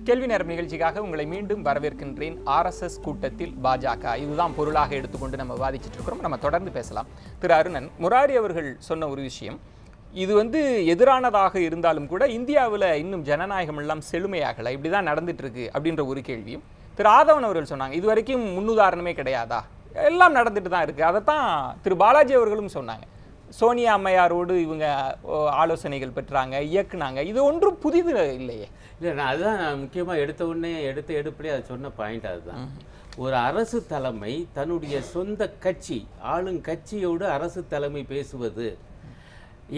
கேள்வி நேரம் நிகழ்ச்சிக்காக உங்களை மீண்டும் வரவேற்கின்றேன். RSS கூட்டத்தில் பாஜக, இதுதான் பொருளாக எடுத்துக்கொண்டு நம்ம விவாதிச்சுட்டு இருக்கிறோம். நம்ம தொடர்ந்து பேசலாம். திரு அருணன், முராரி அவர்கள் சொன்ன ஒரு விஷயம், இது எதிரானதாக இருந்தாலும் கூட இந்தியாவில் இன்னும் ஜனநாயகம் எல்லாம் செழுமையாகலை, இப்படிதான் நடந்துட்டு இருக்கு அப்படின்ற ஒரு கேள்வியும் திரு ஆதவன் அவர்கள் சொன்னாங்க. இது வரைக்கும் முன்னுதாரணமே கிடையாதா, எல்லாம் நடந்துட்டு தான் இருக்கு. அதைத்தான் திரு பாலாஜி அவர்களும் சொன்னாங்க. சோனியா அம்மையாரோடு இவங்க ஆலோசனைகள் பெற்றாங்க, இயக்குனாங்க, இது ஒன்றும் புதிது இல்லையே. இல்லை, நான் அதுதான் முக்கியமாக எடுப்படியே அதை சொன்ன பாயிண்ட். அதுதான், ஒரு அரசு தலைமை தன்னுடைய சொந்த கட்சி, ஆளுங்கட்சியோடு அரசு தலைமை பேசுவது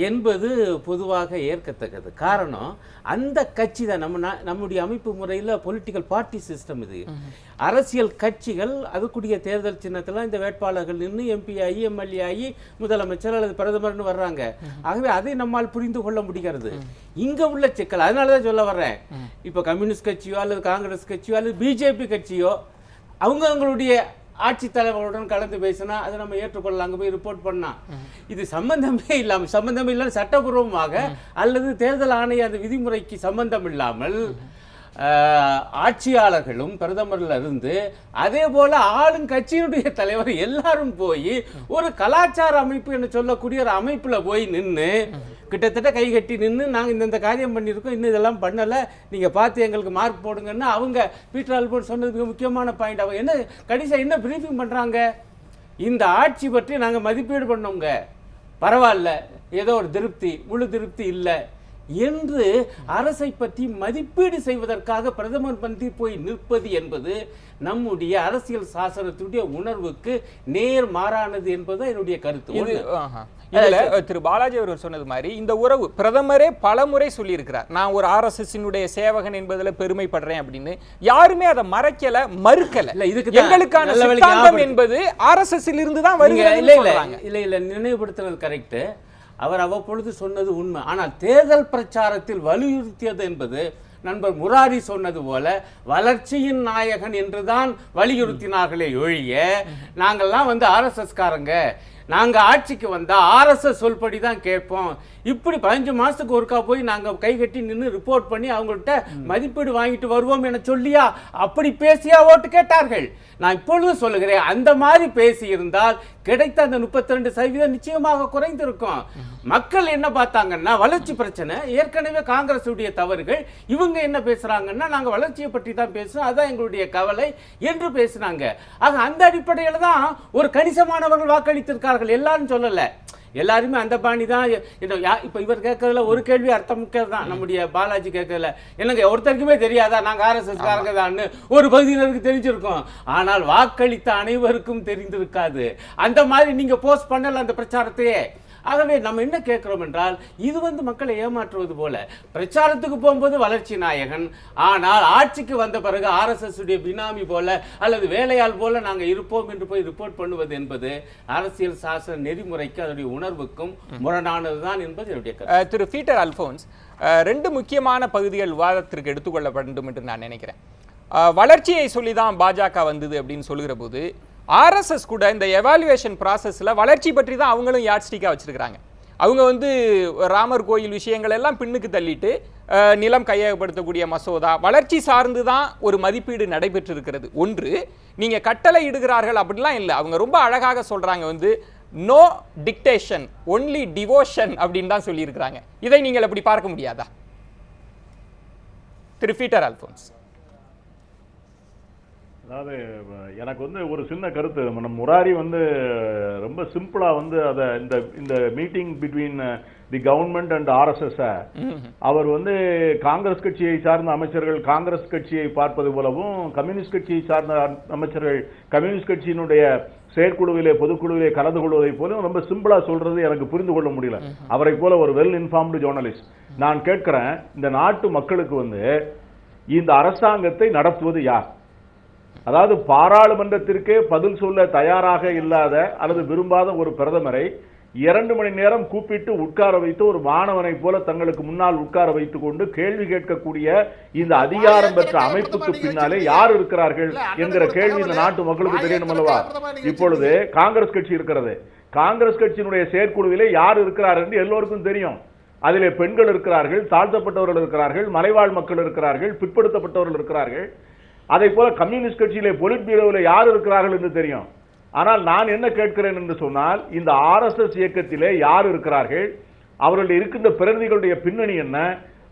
என்பது பொதுவாக ஏற்கத்தக்கது. காரணம், அந்த கட்சி தான் நம்முடைய அமைப்பு முறையில் பொலிட்டிக்கல் பார்ட்டி சிஸ்டம். இது அரசியல் கட்சிகள் அதுக்குரிய தேர்தல் சின்னத்தில் இந்த வேட்பாளர்கள் நின்று MP ஆகி MLA ஆகி முதலமைச்சர் அல்லது பிரதமர்னு வர்றாங்க. ஆகவே அதை நம்மால் புரிந்து கொள்ள முடிகிறது. இங்க உள்ள சிக்கல், அதனால தான் சொல்ல வர்றேன். இப்போ கம்யூனிஸ்ட் கட்சியோ அல்லது காங்கிரஸ் கட்சியோ அல்லது BJP கட்சியோ அவங்களுடைய ஆட்சி தலைவர்களுடன் கலந்து பேசினா அதை நம்ம ஏற்றுக்கொள்ளலாம், அங்கே போய் ரிப்போர்ட் பண்ணா. இது சம்பந்தமே இல்லாமல் சட்டபூர்வமாக அல்லது தேர்தல் ஆணைய அந்த விதிமுறைக்கு சம்பந்தம் இல்லாமல் ஆட்சியாளர்களும் பிரதமர்ல இருந்து அதே போல ஆளுங்கட்சியினுடைய தலைவர் எல்லாரும் போய் ஒரு கலாச்சார அமைப்பு என்று சொல்லக்கூடிய ஒரு அமைப்புல போய் நின்று கிட்டத்தட்ட கை கட்டி நின்று நாங்கள் இந்த காரியம் பண்ணியிருக்கோம், இன்னும் இதெல்லாம் பண்ணலை, நீங்கள் பார்த்து எங்களுக்கு மார்க் போடுங்கன்னு அவங்க பீட்டர் ஆல்போர்ட் சொன்னதுக்கு முக்கியமான பாயிண்ட். அவங்க என்ன கடைசியாக என்ன ப்ரீஃபிங் பண்ணுறாங்க, இந்த ஆட்சி பற்றி நாங்கள் மதிப்பீடு பண்ணோங்க, பரவாயில்ல, ஏதோ ஒரு திருப்தி, முழு திருப்தி இல்லை என்று அரசை பற்றி மதிப்பீடு செய்வதற்காக பிரதமர் மந்திரி போய் நிற்பது என்பது நம்முடைய அரசியல் சாசனத்துடைய உணர்வுக்கு நேர் மாறானது என்பது என்னுடைய கருத்து. திரு பாலாஜி அவர்கள் சொன்னது மாதிரி இந்த உறவு பிரதமரே பல முறை சொல்லியிருக்கிறார், நான் ஒரு RSS-னுடைய சேவகன் என்பதில் பெருமைப்படுறேன் அப்படின்னு. யாருமே அதை மறைக்கல, மறுக்கல. எங்களுக்கான சித்தாந்தம் என்பது RSS-இல் இருந்து தான் வருகிறது. இல்ல, நினைவுபடுத்துறது கரெக்ட். அவர் அவ்வப்பொழுது சொன்னது உண்மை. ஆனால் தேர்தல் பிரச்சாரத்தில் வலியுறுத்தியது என்பது நண்பர் முராரி சொன்னது போல வளர்ச்சியின் நாயகன் என்றுதான் வலியுறுத்தினார்களே ஒழிய, நாங்கள்லாம் RSS காரங்க, நாங்கள் ஆட்சிக்கு வந்தால் RSS சொல்படி தான் கேட்போம், இப்படி 15 மாதத்துக்கு ஒருக்கா போய் நாங்கள் கை கட்டி நின்று ரிப்போர்ட் பண்ணி அவங்கள்ட்ட மதிப்பீடு வாங்கிட்டு வருவோம் என சொல்லியா, அப்படி பேசியா ஓட்டு கேட்டார்கள். நான் இப்பொழுது சொல்லுகிறேன், அந்த மாதிரி பேசியிருந்தால் கிடைத்த அந்த 32% நிச்சயமாக குறைந்திருக்கும். மக்கள் என்ன பார்த்தாங்கன்னா, வளர்ச்சி பிரச்சனை ஏற்கனவே காங்கிரஸ் உடைய தவறுகள், இவங்க என்ன பேசுறாங்கன்னா நாங்கள் வளர்ச்சியை பற்றி தான் பேசுறோம், அதான் எங்களுடைய கவலை என்று பேசினாங்க. ஆக அந்த அடிப்படையில் தான் ஒரு கணிசமானவர்கள் வாக்களித்திருக்கார்கள், எல்லாரும் சொல்லலை, எல்லாருமே அந்த பாணி தான். இப்போ இவர் கேட்கறதுல ஒரு கேள்வி அர்த்தம் தான், நம்முடைய பாலாஜி கேட்கறதுல என்னங்க ஒருத்தருக்குமே தெரியாதா நாங்கள் RSS காரங்க தான் ஒரு பகுதியினருக்கு தெரிஞ்சிருக்கோம், ஆனால் வாக்களித்த அனைவருக்கும் தெரிந்திருக்காது. அந்த மாதிரி நீங்க போஸ்ட் பண்ணல அந்த பிரச்சாரத்தையே. ஆகவே நம்ம என்ன கேட்கிறோம் என்றால், இது மக்களை ஏமாற்றுவது போல. பிரச்சாரத்துக்கு போகும்போது வளர்ச்சி நாயகன், ஆனால் ஆட்சிக்கு வந்த பிறகு RSS உடைய பினாமி போல அல்லது வேலையால் போல நாங்கள் இருப்போம் என்று போய் ரிப்போர்ட் பண்ணுவது என்பது அரசியல் சாசன நெறிமுறைக்கு அதனுடைய உணர்வுக்கும் முரணானதுதான் என்பது என்னுடைய கருத்து. திரு பீட்டர் அல்போன்ஸ், 2 முக்கியமான பகுதிகள் விவாதத்திற்கு எடுத்துக்கொள்ள வேண்டும் என்று நான் நினைக்கிறேன். வளர்ச்சியை சொல்லிதான் பாஜக வந்தது அப்படின்னு சொல்லுகிற போது, RSS கூட இந்த எவாலுவேஷன் ப்ராசஸில் வளர்ச்சி பற்றி தான் அவங்களும் யாட்ஸ்டிக்காக வச்சுருக்கிறாங்க. அவங்க ராமர் கோயில் விஷயங்கள் எல்லாம் பின்னுக்கு தள்ளிட்டு நிலம் கையகப்படுத்தக்கூடிய மசோதா, வளர்ச்சி சார்ந்து தான் ஒரு மதிப்பீடு நடைபெற்று இருக்கிறது. ஒன்று, நீங்கள் கட்டளை இடுகிறார்கள் அப்படிலாம் இல்லை, அவங்க ரொம்ப அழகாக சொல்கிறாங்க, நோ டிக்டேஷன், ஒன்லி டிவோஷன் அப்படின்னு தான் சொல்லியிருக்கிறாங்க. இதை நீங்கள் அப்படி பார்க்க முடியாதா திரு பீட்டர் அல்போன்ஸ்? அதாவது எனக்கு ஒரு சின்ன கருத்து, நம்ம முராரி ரொம்ப சிம்பிளா அதை இந்த meeting between the government and RSS அவர் காங்கிரஸ் கட்சியை சார்ந்த அமைச்சர்கள் காங்கிரஸ் கட்சியை பார்ப்பது போலவும், கம்யூனிஸ்ட் கட்சியை சார்ந்த அமைச்சர்கள் கம்யூனிஸ்ட் கட்சியினுடைய செயற்குழுவிலே பொதுக்குழுவிலே கலந்து கொள்வதை போல ரொம்ப சிம்பிளா சொல்றது எனக்கு புரிந்து கொள்ள முடியல. அவரை போல ஒரு வெல் இன்ஃபார்ம்டு ஜேர்னலிஸ்ட். நான் கேட்கிறேன், இந்த நாட்டு மக்களுக்கு இந்த அரசாங்கத்தை நடத்துவது யார்? அதாவது பாராளுமன்றத்திற்கே பதில் சொல்ல தயாராக இல்லாத அல்லது விரும்பாத ஒரு பிரதமரை 2 மணி நேரம் கூப்பிட்டு உட்கார வைத்து ஒரு மாணவனை போல தங்களுக்கு முன்னால் உட்கார வைத்துக் கொண்டு கேள்வி கேட்கக்கூடிய இந்த அதிகாரம் பெற்ற அமைப்புக்கு பின்னாலே யார் இருக்கிறார்கள் என்கிற கேள்வி இந்த நாட்டு மக்களுக்கு தெரியணும் அல்லவா? இப்பொழுது காங்கிரஸ் கட்சி இருக்கிறது, காங்கிரஸ் கட்சியினுடைய செயற்குழுவிலே யார் இருக்கிறார் என்று எல்லோருக்கும் தெரியும். அதிலே பெண்கள் இருக்கிறார்கள், தாழ்த்தப்பட்டவர்கள் இருக்கிறார்கள், மலைவாழ் மக்கள் இருக்கிறார்கள், பிற்படுத்தப்பட்டவர்கள் இருக்கிறார்கள். அதை போல கம்யூனிஸ்ட் கட்சியிலே பொலிட் பீரோவில் யார் இருக்கிறார்கள் என்று தெரியும். ஆனால் நான் என்ன கேட்கிறேன் என்று சொன்னால், இந்த RSS இயக்கத்திலே யார் இருக்கிறார்கள், அவர்களுடைய இருக்கின்ற பிரதிகளுடைய பின்னணி என்ன,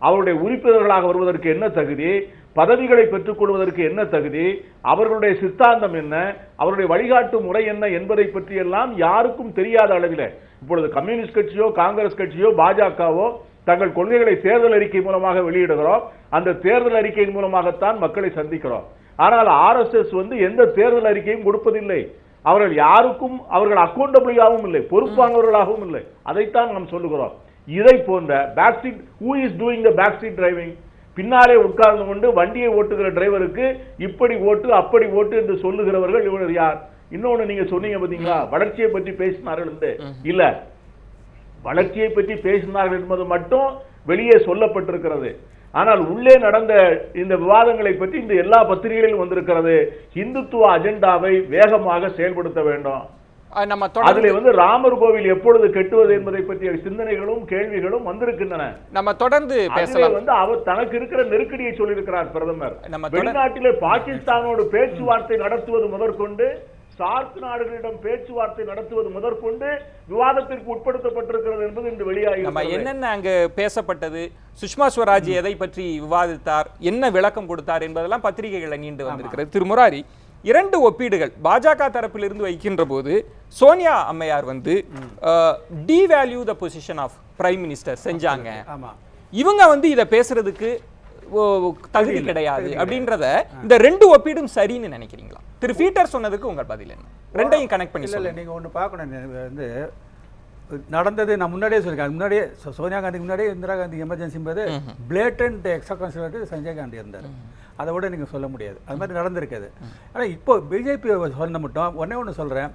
அவருடைய உறுப்பினர்களாக வருவதற்கு என்ன தகுதி, பதவிகளை பெற்றுக் கொள்வதற்கு என்ன தகுதி, அவர்களுடைய சித்தாந்தம் என்ன, அவருடைய வழிகாட்டு முறை என்ன என்பதை பற்றியெல்லாம் யாருக்கும் தெரியாத அளவில் இப்பொழுது கம்யூனிஸ்ட் கட்சியோ காங்கிரஸ் கட்சியோ பாஜகவோ தங்கள் கொள்கைகளை தேர்தல் அறிக்கை மூலமாக வெளியிடுகிறோம். அந்த தேர்தல் அறிக்கையின் மூலமாகத்தான் மக்களை சந்திக்கிறோம். ஆனால் RSS எந்த தேர்தல் அறிக்கையும் கொடுப்பதில்லை. அவர்கள் யாருக்கும் அவர்கள் அக்கௌண்டபிளாகவும் இல்லை, பொறுப்பானவர்களாகவும் இல்லை. அதைத்தான் நாம் சொல்லுகிறோம். இதை போன்ற backseat, who is doing the backseat driving, பின்னாலே உட்கார்ந்து கொண்டு வண்டியை ஓட்டுகிற டிரைவருக்கு இப்படி ஓட்டு அப்படி ஓட்டு என்று சொல்லுகிறவர்கள் இவர் யார்? இன்னொன்னு நீங்க சொன்னீங்க பாத்தீங்களா, வளர்ச்சியை பற்றி பேசினார்கள் என்று. இல்ல, வளர்ச்சியை பற்றி பேசினார்கள் என்பது மட்டும் வெளியே சொல்லப்பட்டிருக்கிறது. ஆனால் உள்ளே நடந்த இந்த விவாதங்களை பற்றி இந்த எல்லா பத்திரிகைகளிலும் வந்திருக்கிறது. இந்துத்துவ அஜெண்டாவை வேகமாக செயல்படுத்த வேண்டும். அதுல ராமர் கோவில் எப்பொழுது கட்டுவது என்பதை பற்றிய சிந்தனைகளும் கேள்விகளும் வந்திருக்கின்றன. நம்ம தொடர்ந்து பேசலாம். அவர் தனக்கு இருக்கிற நெருக்கடியை சொல்லியிருக்கிறார் பிரதமர். வெளிநாட்டிலே பாகிஸ்தானோடு பேச்சுவார்த்தை நடத்துவது முதற்கொண்டு, சார்க் நாடுகளிடம் பேச்சுவார்த்தை நடத்துவது முதற்கொண்டு விவாதத்திற்கு உட்படுத்தப்பட்டிருக்கிறது என்பது இன்று வெளியாகி என்னென்ன அங்கு பேசப்பட்டது, சுஷ்மா ஸ்வராஜ் எதை பற்றி விவாதித்தார், என்ன விளக்கம் கொடுத்தார் என்பதெல்லாம் பத்திரிகைகளை நீண்டு வந்திருக்கிறது. திரு முராரி, 2 ஒப்பீடுகள் பாஜக தரப்பிலிருந்து வைக்கின்ற போது சோனியா அம்மையார் devalue the position of prime minister செஞ்சாங்க, இவங்க இதை பேசுறதுக்கு தகுதி கிடையாது அப்படின்றத, இந்த 2 ஒப்பீடும் சரின்னு நினைக்கிறீங்களா? திரு பீட்டர் சொன்னதுக்கு உங்கள் பதில் என்ன? ரெண்டையும் கனெக்ட் பண்ணி சொல்லுங்க. நீங்க ஒன்று பார்க்கணும், நடந்தது நான் முன்னாடியே சொல்லியிருக்கேன். முன்னாடியே சோனியா காந்திக்கு முன்னாடியே இந்திரா காந்தி எமர்ஜென்சி போது blatant extra conservative Sanjay Gandhi இருந்தார். அதை விட நீங்கள் சொல்ல முடியாது, அது மாதிரி நடந்திருக்காது. ஆனால் இப்போ பிஜேபி சொன்ன மட்டும் ஒன்று சொல்கிறேன்,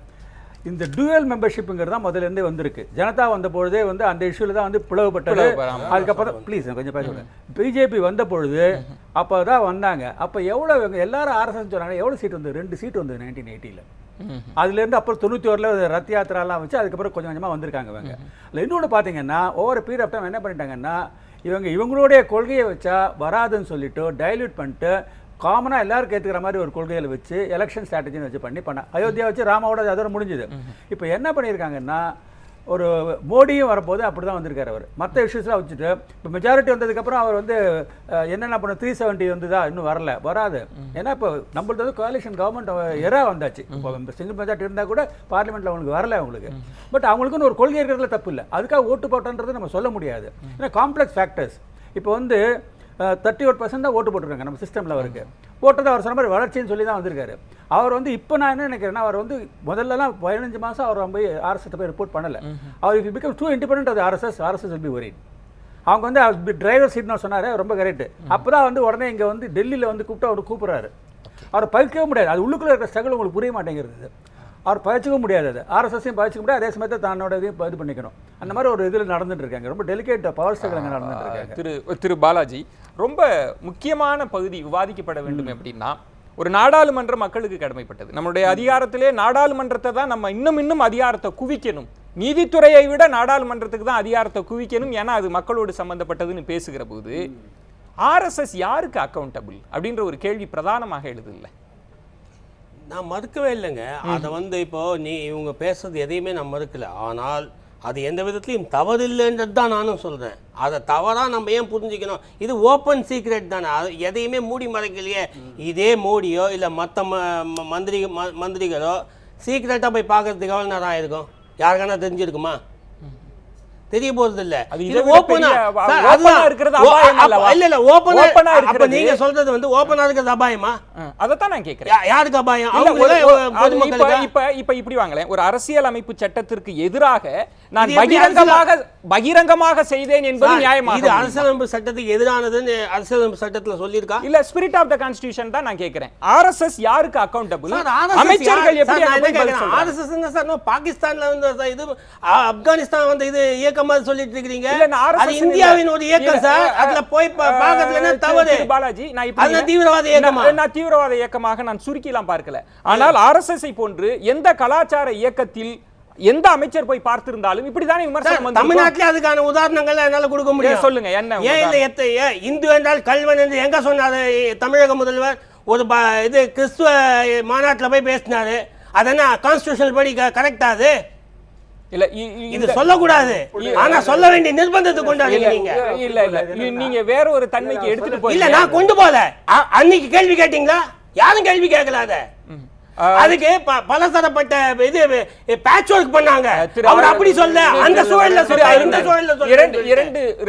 இந்த டூயல் மெம்பர்ஷிப்புங்கிறது தான் முதல்ல வந்திருக்கு. ஜனதா வந்த பொழுதே அந்த இஷ்யூல தான் பிளவுபட்டது. அதுக்கப்புறம் ப்ளீஸ் கொஞ்சம் பேசுகிறேன். பிஜேபி வந்த பொழுது அப்போ தான் வந்தாங்க. அப்போ எவ்வளோ எல்லாரும் RSS சொன்னாங்க, எவ்வளோ சீட் 2 சீட் 1980. அதுலேருந்து அப்புறம் 91 ரத் யாத்திராலாம் வச்சு அதுக்கப்புறம் கொஞ்சம் கொஞ்சமாக வந்திருக்காங்க இவங்க. இல்லை இன்னொன்று பார்த்தீங்கன்னா, ஓவர் பீரியட் ஆஃப் டைம் என்ன பண்ணிட்டாங்கன்னா, இவங்களுடைய கொள்கையை வச்சா வராதுன்னு சொல்லிட்டு டைல்யூட் பண்ணிட்டு காமனாக எல்லாருக்கும் ஏற்றுக்கிற மாதிரி ஒரு கொள்கையில் வச்சு எலெக்ஷன் ஸ்ட்ராட்டஜின்னு வச்சு பண்ண அயோத்தியா வச்சு ராமாவோட அதோட முடிஞ்சுது. இப்போ என்ன பண்ணியிருக்காங்கன்னா, ஒரு மோடியும் வரப்போது அப்படி தான் வந்திருக்காரு அவர். மற்ற இஷ்யூஸ்லாம் வச்சுட்டு இப்போ மெஜாரிட்டி வந்ததுக்கப்புறம் அவர் என்னென்ன பண்ண 370 வந்துதா, இன்னும் வராது. ஏன்னா இப்போ நம்மளது கோலிஷன் கவர்மெண்ட் எரா வந்தாச்சு. இப்போ சிங்கிள் மெஜாரிட்டி இருந்தால் கூட பார்லிமெண்ட்டில் அவங்களுக்கு வரல அவங்களுக்கு. பட் அவங்களுக்குன்னு ஒரு கொள்கை இருக்கிறதுல தப்பு இல்லை, அதுக்காக ஓட்டு போட்டோன்றது நம்ம சொல்ல முடியாது. ஏன்னா காம்ப்ளெக்ஸ் ஃபேக்டர்ஸ். இப்போ 38% தான் ஓட்டு போட்டிருக்காங்க நம்ம சிஸ்டமில். அவருக்கு போட்டது அவர் சொன்ன மாதிரி வளர்ச்சின்னு சொல்லி தான் வந்திருக்காரு. அவர் இப்போ நான் என்ன நினைக்கிறேன்னா, அவர் முதல்லலாம் 15 மாதம் அவர் போய் RSS போய் ரிப்போர்ட் பண்ணலை. அவர் if become too independent of RSS will be worried. அவங்க டிரைவர் சீட்னு சொன்னார், ரொம்ப கரெக்ட். அப்போ தான் உடனே இங்கே டெல்லியில் கூப்பிட்டு அவர் கூப்பிட்றாரு. அவர் பயிற்சிக்கவே முடியாது, அது உள்ளுக்குள்ளே இருக்கிற ஸ்ட்ரகிள் உங்களுக்கு புரிய மாட்டேங்கிறது. அவர் பயிற்சிக்க முடியாது, அது RSSையும் பயிற்சிக்க முடியாது, அதே சமயத்தை தன்னோட இதையும் இது பண்ணிக்கணும். அந்த மாதிரி ஒரு இதில் நடந்துட்டு இருக்காங்க. ரொம்ப டெலிகேட் பவர் ஸ்ட்ரகிள் அங்கே நடந்துட்டு இருக்காங்க. திரு பாலாஜி, ரொம்ப முக்கியமான பகுதி விவாதிக்கப்பட வேண்டும் அப்படின்னா, ஒரு நாடாளுமன்ற மக்களுக்கு கடமைப்பட்டது. நம்மளுடைய அதிகாரத்திலே நாடாளுமன்றத்தை தான் நம்ம இன்னும் அதிகாரத்தை குவிக்கணும். நீதித்துறையை விட நாடாளுமன்றத்துக்கு தான் அதிகாரத்தை குவிக்கணும், ஏன்னா அது மக்களோடு சம்பந்தப்பட்டதுன்னு பேசுகிற போது RSS யாருக்கு அக்கௌண்டபிள் அப்படின்ற ஒரு கேள்வி பிரதானமாக எழுதுல்ல. நான் மறுக்கவே இல்லைங்க. அதை இப்போ இவங்க பேசுறது எதையுமே நான் மறுக்கல. ஆனால் அது எந்த விதத்துலையும் தவறு இல்லைன்றது தான் நானும் சொல்கிறேன். அதை தவறாக நம்ம ஏன் புரிஞ்சுக்கணும்? இது ஓப்பன் சீக்ரெட் தானே, அது எதையுமே மூடி மறைக்கலையே. இதே மோடியோ இல்லை மற்ற மந்திரிகளோ சீக்ரெட்டாக போய் பார்க்கறதுக்கு எவ்வளோ நேரம் ஆயிருக்கும்? யாருக்கான தெரிஞ்சிருக்குமா? தெரிய போறது இல்ல. இது ஓபனா இருக்கிறது அபாயம் இல்ல. இல்ல ஓபனா அப்ப நீங்க சொல்றது ஓபனா இருக்கிறது அபாயமா? அதத்தான் நான் கேக்குறேன். யாருக்கு அபாயம்? இப்ப இப்படி வாங்களேன், ஒரு அரசியல் அமைப்பு சட்டத்திற்கு எதிராக நான் பகிரங்கமாக செய்தேன் என்பது நியாயமா? இது அரசியலமைப்பு சட்டத்துக்கு எதிரானதுன்னு அரசியலமைப்பு சட்டத்துல சொல்லியிருக்கா? இல்ல, ஸ்பிரிட் ஆஃப் த கான்ஸ்டிடியூஷன் தான் நான் கேக்குறேன். RSS யாருக்கு அக்கௌண்டபிள்? அமைச்சர்கள் எப்படி? RSS சார் பாகிஸ்தான்ல இது ஆப்கானிஸ்தான் இது சொல்லிட்டு இருக்கீங்க. அது இந்தியாவின் ஒரு இயக்கம் சார். அதுல போய் பார்க்கறதுல தவறு. பாலாஜி, நான் தீவிரவாத இயக்கமா? நான் தீவிரவாத இயக்கமாக நான் சுருக்கிலாம் பார்க்கல. ஆனால் RSS-ஐ போன்று எந்த கலாச்சார இயக்கத்தில் எந்த அமைச்சர் போய் பார்த்திருந்தாலும் இப்படிதானே விமர்சனம் வந்து தமிழ்நாட்டிலே அதுக்கான உதாரணங்கள் என்னால கொடுக்க முடியும். சொல்லுங்க என்ன ஏன் இந்த இந்து என்றால் கல்வன் என்று எங்க சொன்னாரு தமிழக முதல்வர்? ஒரு இது கிறிஸ்துவ மாநாட்டில் போய் பேசினாரு. அதென்ன கான்ஸ்டிடியூஷனல் படி கரெக்டா? அது இல்ல இது சொல்லக்கூடாது. ஆனா சொல்ல வேண்டிய நிர்பந்தத்தை கொண்டாடுங்க நீங்க. இல்ல நீங்க வேற ஒரு தன்மைக்கு எடுத்துட்டு போய். இல்ல நான் கொண்டு போல. அன்னைக்கு கேள்வி கேட்டீங்களா? யாரும் கேள்வி கேட்கல. அத அதுக்கு பலதரப்பட்ட இது பேட்ச் ஒர்க் பண்ணாங்க. அவர் அப்படி சொல்ல அந்த சூழல்ல சொல்ல இந்த சூழல்ல சொல்ல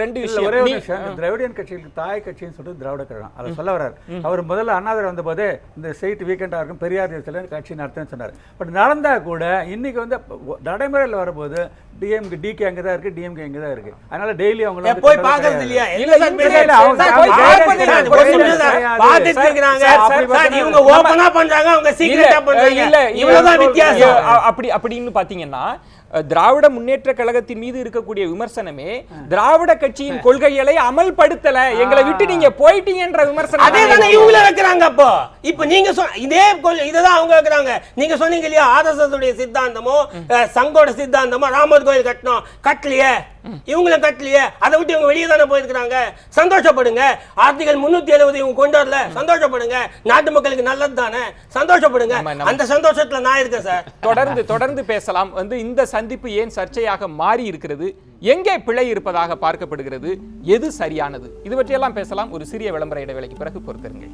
ரெண்டு விஷயம். ஒரே விஷயம், திராவிடியன் கட்சிகளுக்கு தாய் கட்சின்னு சொல்லிட்டு திராவிட கழகம் அதை சொல்ல வர்றாரு. அவர் முதல்ல அண்ணாதுரை வந்தபோது இந்த சைட் வீக்கெண்டா இருக்கும் பெரியார் தேசத்துல கட்சி நடத்துன்னு சொன்னார். பட் நடந்தா கூட இன்னைக்கு வந்து நடைமுறையில் வரும்போது டிஎம்கே டிகே அங்க தான் இருக்கு, டிஎம்கே இங்க தான் இருக்கு. அதனால டெய்லி அவங்க போய் பார்க்கறது இல்லையா? இல்ல பார்த்துட்டு இருக்காங்க. இவங்க ஓபனா பண்றாங்க, அவங்க சீக்ரெட்டா பண்றாங்க. இவ்வளவுதான் வித்தியாசம். அப்படின்னு பாத்தீங்கன்னா திராவிட முன்னேற்ற கழகத்தின் மீது இருக்கக்கூடிய விமர்சனமே திராவிட கட்சியின் கொள்கைகளை அமல்படுத்தல, எங்களை விட்டு நீங்க போயிட்டீங்கன்ற விமர்சனம். அதே தானே இவங்கள வைக்கிறாங்க. இப்ப நீங்க இதே இதுதான் அவங்க வைக்கிறாங்க. நீங்க சொன்னீங்க இல்லையா, ஆர்எஸ்எஸ் உடைய சித்தாந்தமோ சங்கோட சித்தாந்தமோ ராமர் கோயில் கட்டணும், கட்டலையே, இவங்களும் கட்டலையே, அதை விட்டு இவங்க வெளியே தானே போயிருக்கிறாங்க. சந்தோஷப்படுங்க. ஆர்டிகல் 370 இவங்க கொண்டு வரல, சந்தோஷப்படுங்க. நாட்டு மக்களுக்கு நல்லது தானே, சந்தோஷப்படுங்க. அந்த சந்தோஷத்துல நான் இருக்கேன் சார். தொடர்ந்து பேசலாம். வந்து இந்த சந்திப்பு ஏன் சர்ச்சையாக மாறி இருக்கிறது, எங்கே பிழை இருப்பதாக பார்க்கப்படுகிறது, எது சரியானது, இது பற்றியெல்லாம் பேசலாம். ஒரு சிறிய விளம்பர இடைவேளைக்கு பிறகு பொறுத்திருங்கள்.